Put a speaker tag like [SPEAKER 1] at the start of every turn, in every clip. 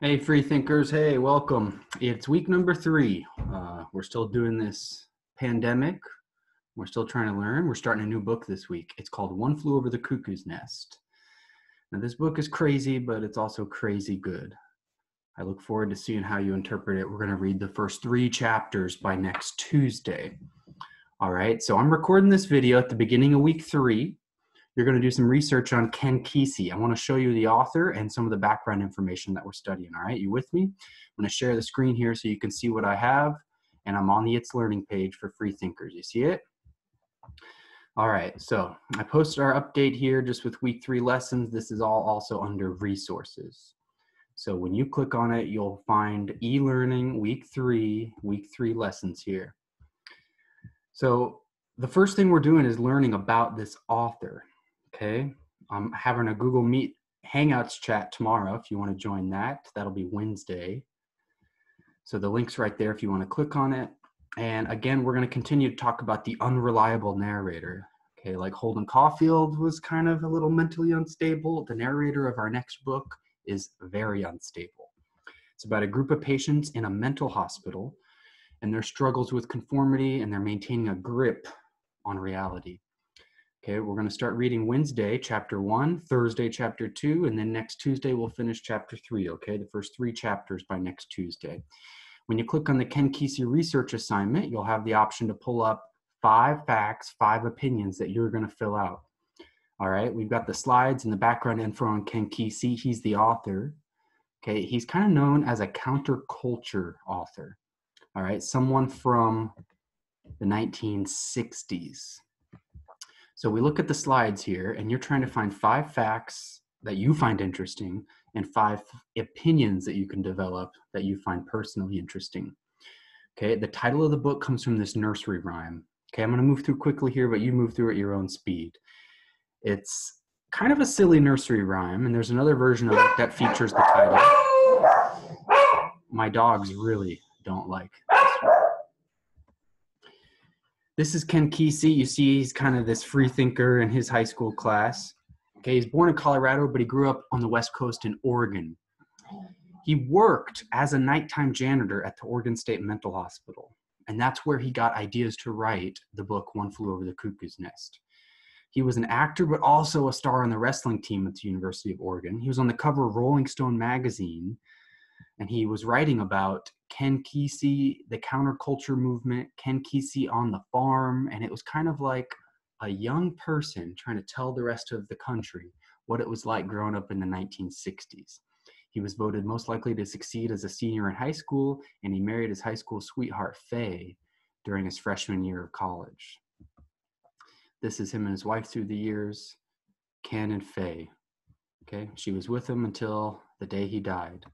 [SPEAKER 1] Hey, free thinkers. Hey, welcome. It's week number 3. We're still doing this pandemic. We're still trying to learn. We're starting a new book this week. It's called One Flew Over the Cuckoo's Nest. Now, this book is crazy, but it's also crazy good. I look forward to seeing how you interpret it. We're going to read the first 3 chapters by next Tuesday. All right, so I'm recording this video at the beginning of week 3. You're going to do some research on Kesey. I want to show you the author and some of the background information that we're studying. All right, you with me? I'm going to share the screen here so you can see what I have, and I'm on the It's Learning page for free thinkers. You see it? All right, so I posted our update here just with week 3 lessons. This is all also under resources. So when you click on it, you'll find e-learning week 3 lessons here. So the first thing we're doing is learning about this author. Okay, I'm having a Google Meet Hangouts chat tomorrow if you want to join that. That'll be Wednesday. So the link's right there if you want to click on it. And again, we're going to continue to talk about the unreliable narrator. Okay, like Holden Caulfield was kind of a little mentally unstable. The narrator of our next book is very unstable. It's about a group of patients in a mental hospital and their struggles with conformity, and they're maintaining a grip on reality. Okay, we're going to start reading Wednesday, chapter 1, Thursday, chapter 2, and then next Tuesday we'll finish chapter 3, okay? The first 3 chapters by next Tuesday. When you click on the Kesey research assignment, you'll have the option to pull up 5 facts, 5 opinions that you're going to fill out. All right, we've got the slides and the background info on Kesey. He's the author. Okay, he's kind of known as a counterculture author. All right, someone from the 1960s. So we look at the slides here, and you're trying to find 5 facts that you find interesting and 5 opinions that you can develop that you find personally interesting. Okay, the title of the book comes from this nursery rhyme. Okay, I'm going to move through quickly here, but you move through at your own speed. It's kind of a silly nursery rhyme, and there's another version of it that features the title. My dogs really don't like this one. This is Kesey. You see he's kind of this free thinker in his high school class. Okay, he's born in Colorado, but he grew up on the West Coast in Oregon. He worked as a nighttime janitor at the Oregon State Mental Hospital, and that's where he got ideas to write the book One Flew Over the Cuckoo's Nest. He was an actor, but also a star on the wrestling team at the University of Oregon. He was on the cover of Rolling Stone magazine, and he was writing about Kesey, the counterculture movement, Kesey on the farm, and it was kind of like a young person trying to tell the rest of the country what it was like growing up in the 1960s. He was voted most likely to succeed as a senior in high school, and he married his high school sweetheart, Faye, during his freshman year of college. This is him and his wife through the years, Ken and Faye. Okay, she was with him until the day he died.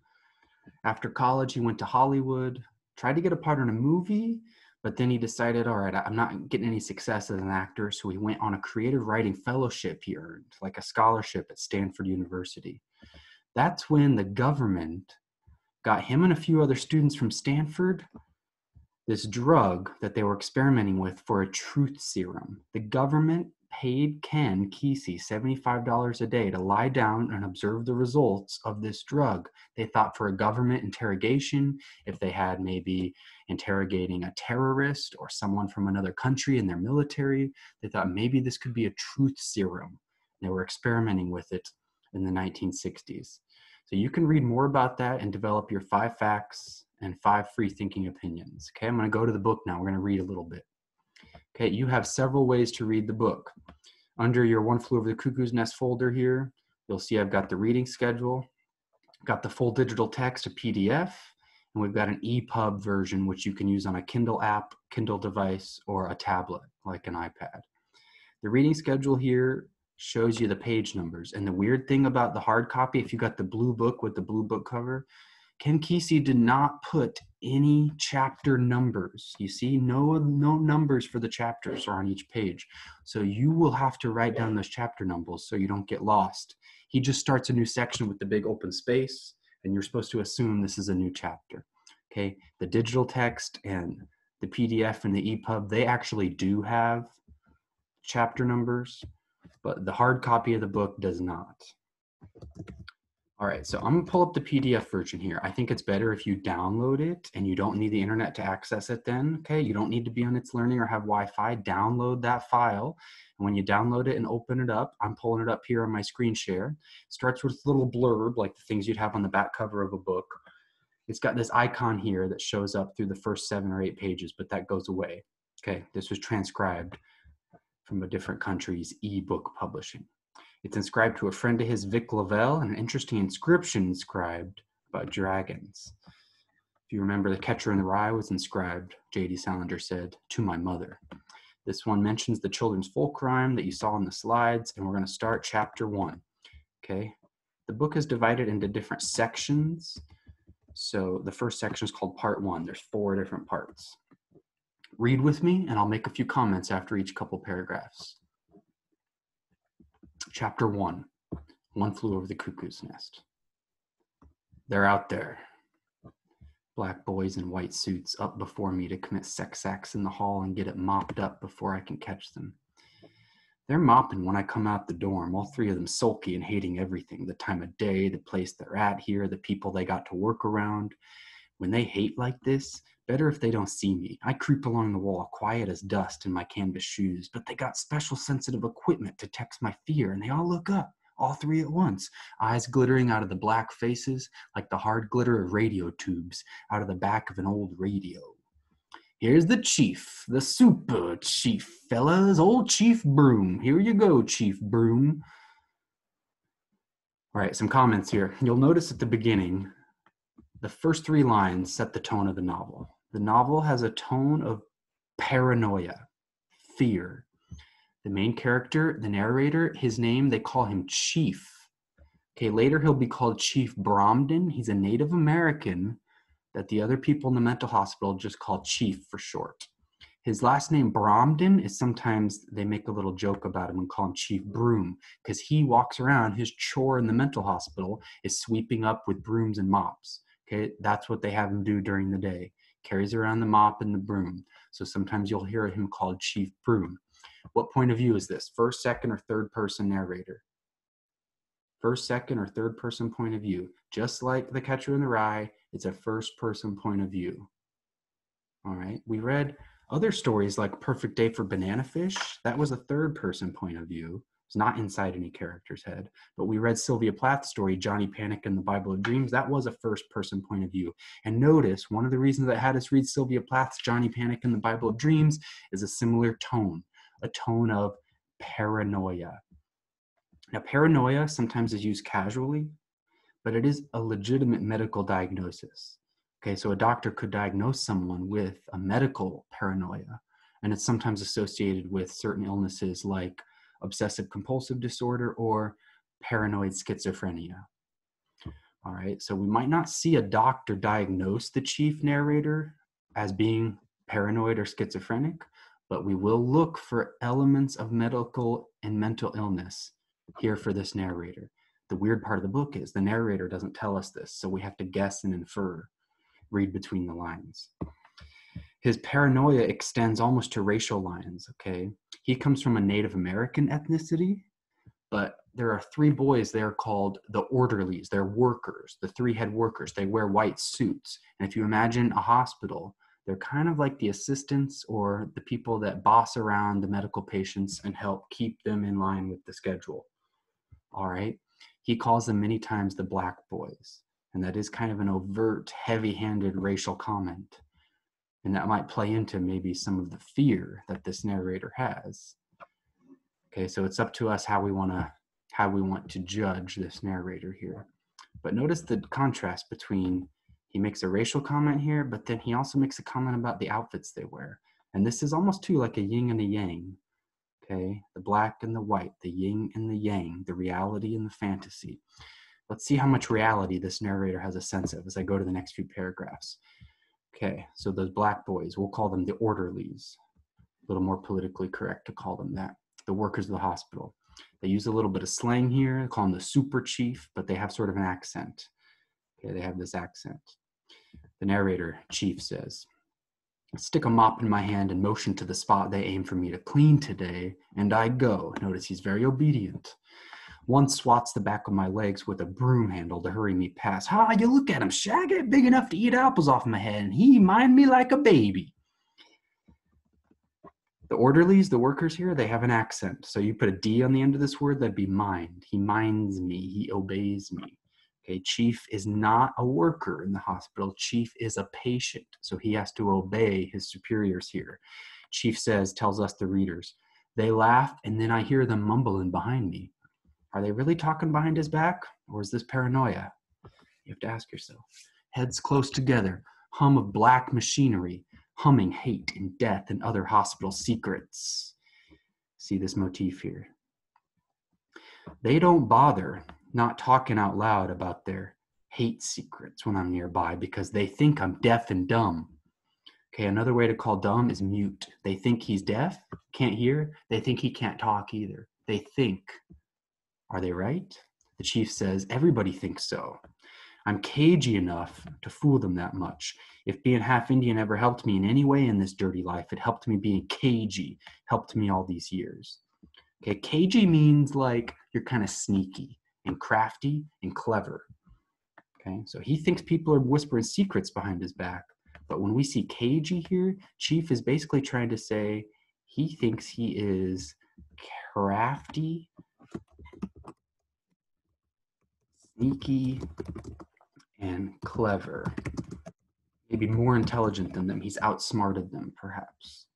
[SPEAKER 1] After college, he went to Hollywood, tried to get a part in a movie, but then he decided, all right, I'm not getting any success as an actor, so he went on a creative writing fellowship he earned, like a scholarship at Stanford University. That's when the government got him and a few other students from Stanford this drug that they were experimenting with for a truth serum. The government paid Kesey $75 a day to lie down and observe the results of this drug. They thought for a government interrogation, if they had maybe interrogating a terrorist or someone from another country in their military, they thought maybe this could be a truth serum. They were experimenting with it in the 1960s. So you can read more about that and develop your 5 facts and 5 free thinking opinions. Okay, I'm going to go to the book now. We're going to read a little bit. Okay, you have several ways to read the book. Under your One Flew Over the Cuckoo's Nest folder here, you'll see I've got the reading schedule, got the full digital text, a PDF, and we've got an EPUB version, which you can use on a Kindle app, Kindle device, or a tablet, like an iPad. The reading schedule here shows you the page numbers. And the weird thing about the hard copy, if you got the blue book with the blue book cover, Kesey did not put any chapter numbers. You see, no numbers for the chapters are on each page. So you will have to write down those chapter numbers so you don't get lost. He just starts a new section with the big open space, and you're supposed to assume this is a new chapter. Okay, the digital text and the PDF and the EPUB, they actually do have chapter numbers, but the hard copy of the book does not. All right, so I'm gonna pull up the PDF version here. I think it's better if you download it and you don't need the internet to access it then, okay? You don't need to be on It's Learning or have Wi-Fi. Download that file. And when you download it and open it up, I'm pulling it up here on my screen share. It starts with a little blurb, like the things you'd have on the back cover of a book. It's got this icon here that shows up through the first 7 or 8 pages, but that goes away. Okay, this was transcribed from a different country's ebook publishing. It's inscribed to a friend of his, Vic Lavelle, and an interesting inscription inscribed about dragons. If you remember, The Catcher in the Rye was inscribed, J.D. Salinger said, to my mother. This one mentions the children's folk rhyme that you saw in the slides, and we're going to start chapter 1. Okay, the book is divided into different sections. So the first section is called Part 1. There's 4 different parts. Read with me, and I'll make a few comments after each couple paragraphs. Chapter 1, One Flew Over the Cuckoo's Nest. They're out there. Black boys in white suits up before me to commit sex acts in the hall and get it mopped up before I can catch them. They're mopping when I come out the dorm, all 3 of them sulky and hating everything, the time of day, the place they're at here, the people they got to work around. When they hate like this, better if they don't see me. I creep along the wall, quiet as dust in my canvas shoes, but they got special sensitive equipment to text my fear, and they all look up, all 3 at once, eyes glittering out of the black faces like the hard glitter of radio tubes out of the back of an old radio. Here's the chief, the super chief, fellas, old Chief Broom. Here you go, Chief Broom. All right, some comments here. You'll notice at the beginning, the first 3 lines set the tone of the novel. The novel has a tone of paranoia, fear. The main character, the narrator, his name, they call him Chief. Okay, later he'll be called Chief Bromden. He's a Native American that the other people in the mental hospital just call Chief for short. His last name, Bromden, is sometimes they make a little joke about him and call him Chief Broom because he walks around, his chore in the mental hospital is sweeping up with brooms and mops. Okay, that's what they have him do during the day. Carries around the mop and the broom. So sometimes you'll hear him called Chief Broom. What point of view is this? First, second, or third person narrator? First, second, or third person point of view. Just like The Catcher in the Rye, it's a first person point of view. All right, we read other stories like Perfect Day for Banana Fish. That was a third person point of view. It's not inside any character's head. But we read Sylvia Plath's story, Johnny Panic and the Bible of Dreams. That was a first person point of view. And notice one of the reasons that had us read Sylvia Plath's Johnny Panic and the Bible of Dreams is a similar tone, a tone of paranoia. Now, paranoia sometimes is used casually, but it is a legitimate medical diagnosis. Okay, so a doctor could diagnose someone with a medical paranoia, and it's sometimes associated with certain illnesses like obsessive compulsive disorder or paranoid schizophrenia. All right, so we might not see a doctor diagnose the chief narrator as being paranoid or schizophrenic, but we will look for elements of medical and mental illness here for this narrator. The weird part of the book is the narrator doesn't tell us this, so we have to guess and infer, read between the lines. His paranoia extends almost to racial lines, okay? He comes from a Native American ethnicity, but there are 3 boys there called the Orderlies. They're workers, the 3 head workers. They wear white suits. And if you imagine a hospital, they're kind of like the assistants or the people that boss around the medical patients and help keep them in line with the schedule. All right? He calls them many times the black boys. And that is kind of an overt, heavy-handed racial comment. And that might play into maybe some of the fear that this narrator has. Okay, so it's up to us how we want to judge this narrator here. But notice the contrast between, he makes a racial comment here, but then he also makes a comment about the outfits they wear. And this is almost too like a yin and a yang. Okay, the black and the white, the yin and the yang, the reality and the fantasy. Let's see how much reality this narrator has a sense of as I go to the next few paragraphs. Okay, so those black boys, we'll call them the Orderlies. A little more politically correct to call them that. The workers of the hospital. They use a little bit of slang here, they call them the super chief, but they have sort of an accent. Okay, they have this accent. The narrator, Chief, says, "Stick a mop in my hand and motion to the spot they aim for me to clean today, and I go." Notice he's very obedient. One swats the back of my legs with a broom handle to hurry me past. Ha, you look at him, Shaggy, big enough to eat apples off my head, and he mind me like a baby. The orderlies, the workers here, they have an accent. So you put a D on the end of this word, that'd be mind. He minds me, he obeys me. Okay, Chief is not a worker in the hospital. Chief is a patient, so he has to obey his superiors here. Chief says, tells us the readers, they laugh, and then I hear them mumbling behind me. Are they really talking behind his back, or is this paranoia? You have to ask yourself. Heads close together, hum of black machinery, humming hate and death and other hospital secrets. See this motif here. They don't bother not talking out loud about their hate secrets when I'm nearby because they think I'm deaf and dumb. Okay, another way to call dumb is mute. They think he's deaf, can't hear. They think he can't talk either. They think. Are they right? The chief says, everybody thinks so. I'm cagey enough to fool them that much. If being half Indian ever helped me in any way in this dirty life, it helped me being cagey, helped me all these years. Okay, cagey means like you're kind of sneaky and crafty and clever. Okay, so he thinks people are whispering secrets behind his back. But when we see cagey here, Chief is basically trying to say he thinks he is crafty, sneaky, and clever. Maybe more intelligent than them. He's outsmarted them, perhaps.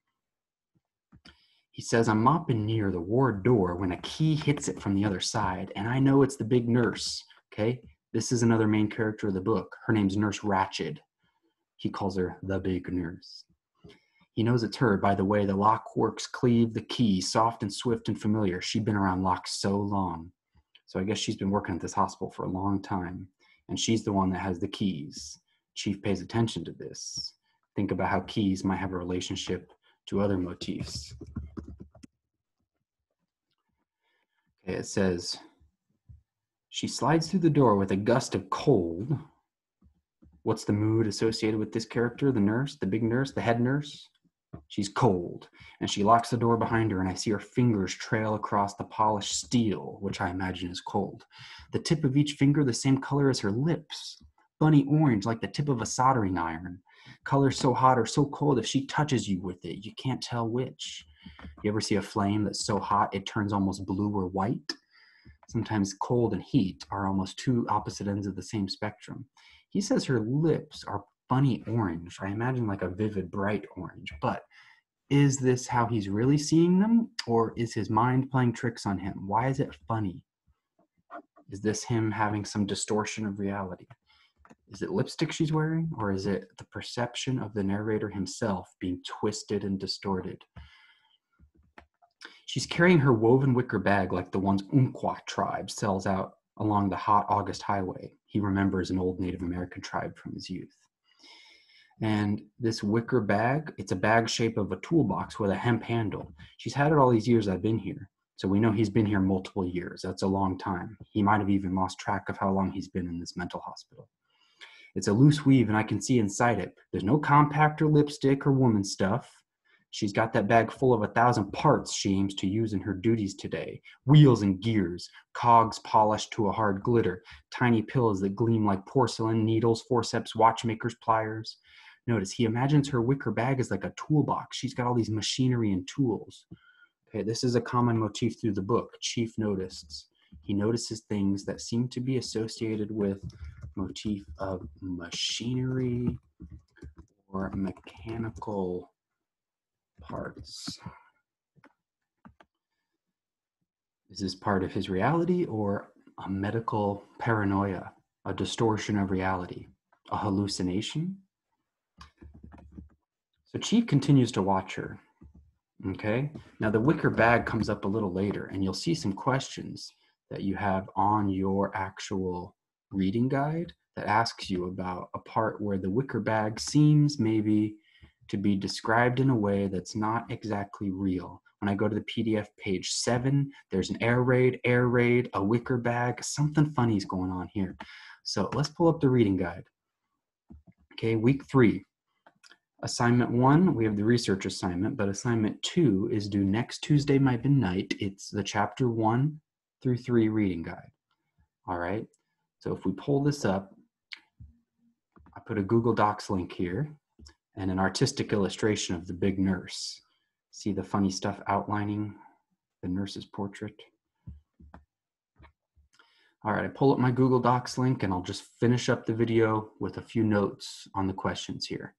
[SPEAKER 1] He says, I'm mopping near the ward door when a key hits it from the other side, and I know it's the big nurse, okay? This is another main character of the book. Her name's Nurse Ratched. He calls her the big nurse. He knows it's her by the way the lock works cleave the key, soft and swift and familiar. She'd been around locks so long. So I guess she's been working at this hospital for a long time, and she's the one that has the keys. Chief pays attention to this. Think about how keys might have a relationship to other motifs. Okay, it says, she slides through the door with a gust of cold. What's the mood associated with this character? The nurse, the big nurse, the head nurse? She's cold, and she locks the door behind her, and I see her fingers trail across the polished steel, which I imagine is cold. The tip of each finger the same color as her lips. Bunny orange, like the tip of a soldering iron. Color so hot or so cold, if she touches you with it, you can't tell which. You ever see a flame that's so hot it turns almost blue or white? Sometimes cold and heat are almost two opposite ends of the same spectrum. He says her lips are bunny orange. I imagine like a vivid, bright orange. But is this how he's really seeing them? Or is his mind playing tricks on him? Why is it funny? Is this him having some distortion of reality? Is it lipstick she's wearing? Or is it the perception of the narrator himself being twisted and distorted? She's carrying her woven wicker bag like the ones Umpqua tribe sells out along the hot August highway. He remembers an old Native American tribe from his youth. And this wicker bag, it's a bag shape of a toolbox with a hemp handle. She's had it all these years I've been here. So we know he's been here multiple years. That's a long time. He might have even lost track of how long he's been in this mental hospital. It's a loose weave and I can see inside it. There's no compact or lipstick or woman stuff. She's got that bag full of 1,000 parts she aims to use in her duties today. Wheels and gears, cogs polished to a hard glitter, tiny pills that gleam like porcelain, needles, forceps, watchmakers, pliers. Notice, he imagines her wicker bag as like a toolbox. She's got all these machinery and tools. Okay, this is a common motif through the book. Chief noticed. He notices things that seem to be associated with motif of machinery or mechanical parts. Is this part of his reality or a medical paranoia, a distortion of reality, a hallucination? So Chief continues to watch her. Okay, now the wicker bag comes up a little later and you'll see some questions that you have on your actual reading guide that asks you about a part where the wicker bag seems maybe to be described in a way that's not exactly real. When I go to the PDF page 7, there's an air raid, a wicker bag, something funny is going on here. So let's pull up the reading guide. Okay, week 3. Assignment 1, we have the research assignment, but assignment 2 is due next Tuesday midnight. It's the chapter 1 through 3 reading guide. All right, so if we pull this up, I put a Google Docs link here and an artistic illustration of the big nurse. See the funny stuff outlining the nurse's portrait? All right, I pull up my Google Docs link and I'll just finish up the video with a few notes on the questions here.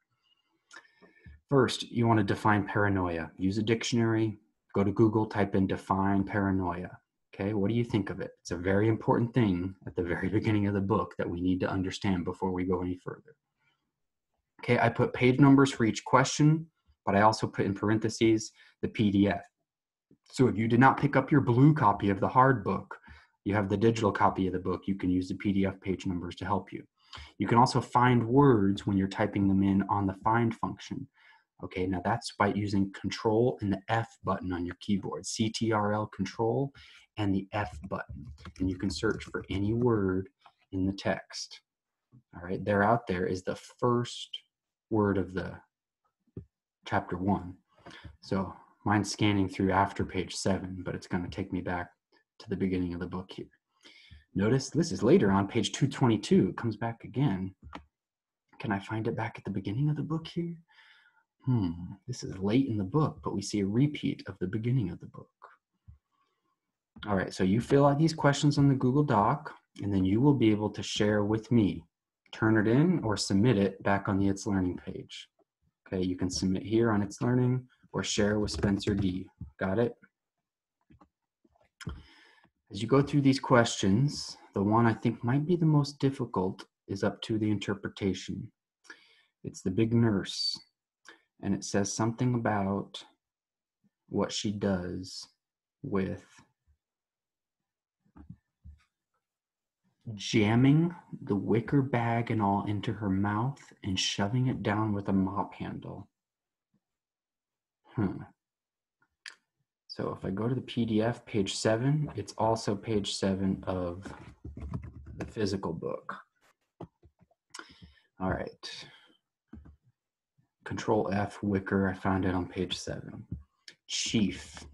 [SPEAKER 1] First, you want to define paranoia. Use a dictionary, go to Google, type in define paranoia. Okay, what do you think of it? It's a very important thing at the very beginning of the book that we need to understand before we go any further. Okay, I put page numbers for each question, but I also put in parentheses the PDF. So if you did not pick up your blue copy of the hard book, you have the digital copy of the book, you can use the PDF page numbers to help you. You can also find words when you're typing them in on the find function. Okay, now that's by using Control and the F button on your keyboard, CTRL Control and the F button. And you can search for any word in the text. All right, there out there is the first word of the chapter 1. So mine's scanning through after page 7, but it's going to take me back to the beginning of the book here. Notice this is later on page 222. It comes back again. Can I find it back at the beginning of the book here? This is late in the book, but we see a repeat of the beginning of the book. All right, so you fill out these questions on the Google Doc, and then you will be able to share with me. Turn it in or submit it back on the It's Learning page. Okay, you can submit here on It's Learning or share with Spencer D. Got it? As you go through these questions, the one I think might be the most difficult is up to the interpretation. It's the big nurse. And it says something about what she does with jamming the wicker bag and all into her mouth and shoving it down with a mop handle. So if I go to the PDF, page 7, it's also page 7 of the physical book. All right. Control F, Wicker, I found it on page 7. Chief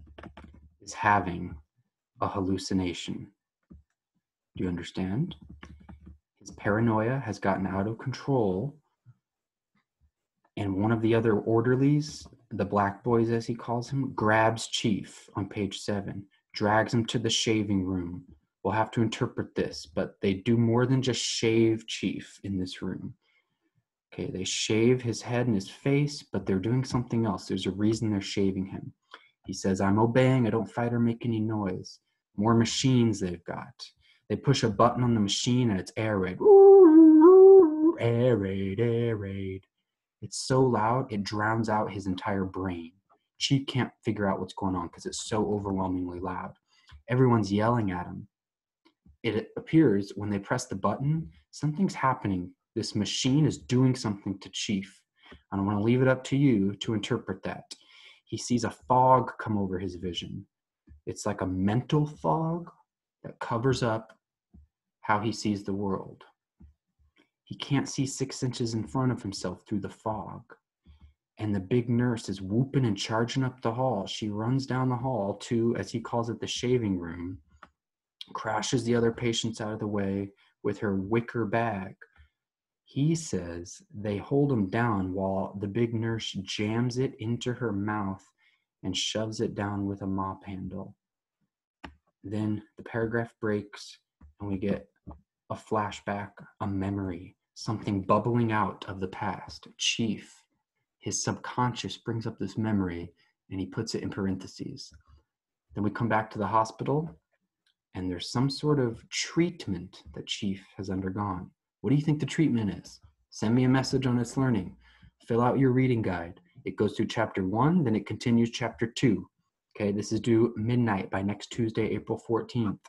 [SPEAKER 1] is having a hallucination. Do you understand? His paranoia has gotten out of control, and one of the other orderlies, the black boys as he calls him, grabs Chief on page 7, drags him to the shaving room. We'll have to interpret this, but they do more than just shave Chief in this room. Okay, they shave his head and his face, but they're doing something else. There's a reason they're shaving him. He says, I'm obeying, I don't fight or make any noise. More machines they've got. They push a button on the machine and it's air raid. Air raid, air raid. It's so loud, it drowns out his entire brain. Chief can't figure out what's going on because it's so overwhelmingly loud. Everyone's yelling at him. It appears when they press the button, something's happening. This machine is doing something to Chief. And I want to leave it up to you to interpret that. He sees a fog come over his vision. It's like a mental fog that covers up how he sees the world. He can't see 6 inches in front of himself through the fog. And the big nurse is whooping and charging up the hall. She runs down the hall to, as he calls it, the shaving room, crashes the other patients out of the way with her wicker bag. He says they hold him down while the big nurse jams it into her mouth and shoves it down with a mop handle. Then the paragraph breaks and we get a flashback, a memory, something bubbling out of the past. Chief, his subconscious brings up this memory and he puts it in parentheses. Then we come back to the hospital and there's some sort of treatment that Chief has undergone. What do you think the treatment is? Send me a message on It's Learning. Fill out your reading guide. It goes through chapter 1, then it continues chapter 2. Okay, this is due midnight by next Tuesday, April 14th.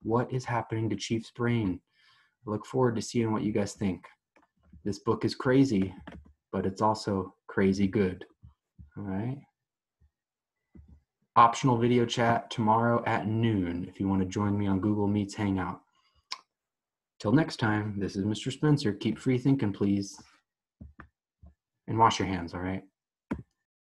[SPEAKER 1] What is happening to Chief's brain? I look forward to seeing what you guys think. This book is crazy, but it's also crazy good. All right. Optional video chat tomorrow at noon if you want to join me on Google Meets Hangout. Till next time, this is Mr. Spencer. Keep free thinking, please. And wash your hands, all right?